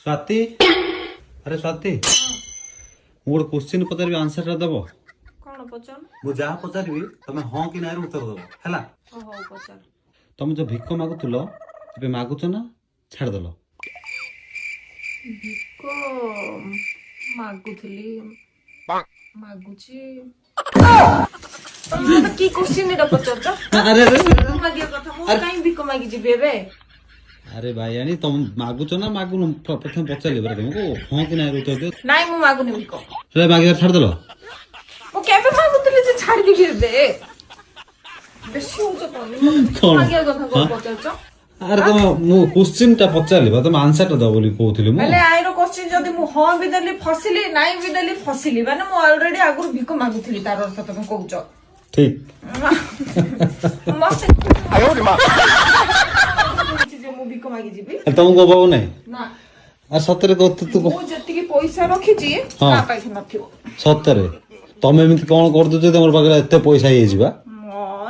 स्वाति अरे स्वाति ମୁଁ ଗୋଟେ କ୍ୱେଶ୍ଚିନ୍ ପଚାରିବି ଆନ୍ସରଟା ଦବ। କଣ ପଚାର? ମୁଁ ଯାହା ପଚାରିବି ତମେ ହଁ କି ନାଁରେ ଉତ୍ତର ଦବ ହେଲା। ହଉ ପଚାର। ତମେ ଯୋଉ ଭିକ ମାଗୁଥିଲ ଏବେ ମାଗୁଛ ନା ଛାଡ଼ିଦେଲ? ଭିକ ମାଗୁଥିଲି ମାଗୁଛି। ତମେ ମତେ କି କ୍ୱେଶ୍ଚିନ୍ ଏଟା ପଚାରୁଛ? ଆରେ ଆରେ ମାଗିବା କଥା ମୁଁ କାଇଁ ଭିକ ମାଗି ଯିବି ଏବେ? ଆରେ ଭାଇଆଣି ତମେ ମାଗୁଛ ନା ମାଗୁନ ପ୍ରଥମେ ପଚାରିଲି ପରା ତମକୁ ହଁ କି ନାଁରେ ଉତ୍ତର ଦିଅ। ନାଇଁ ମୁଁ ମାଗୁନି ଭିକ। ସେଟା ମାଗିବା ଛାଡ଼ିଦେଲ? ମୁଁ କେବେ ମାଗୁଥିଲି ଯେ ଛାଡିଦେବି ଏବେ? ବେଶୀ ହଉଛ ତମେ କଣ? ମାଗିବା କଥା କଣ ପଚାରୁଛ? ଆରେ ତମେ ମୁଁ କ୍ୱେଶ୍ଚିନ୍ ଟା ପଚାରିଲି ବା ତମେ ଆନ୍ସରଟା ଦବ ବୋଲି କହୁଥିଲି ମୁଁ। ହେଲେ ଆଇର କ୍ୱେଶ୍ଚିନ୍ ଯଦି ମୁଁ ହଁ ବି ଦେଲି ଫସିଲି ନାଇଁ ବି ଦେଲି ଫସିଲି ମାନେ ମୁଁ ଅଲରେଡି ଆଗରୁ ଭିକ ମାଗୁଥିଲି ତାର ଅର୍ଥ ତମେ କହୁଛ। ଠିକ ମତେ ଯେ ମୁଁ ଭିକ ମାଗି ଯିବି ତମକୁ ଅଭାବ ନାହିଁ? ନା ଆରେ ସତରେ କହ ତୁ ମୁଁ ଯେତିକି ପଇସା ରଖିଛି ହଁ। ତା ପାଖେ ନଥିବ। ସତରେ ତମେ ଏମିତି କଣ କରିଦଉଛ ତମର ପାଖରେ ଏତେ ପଇସା ହେଇଯିବା?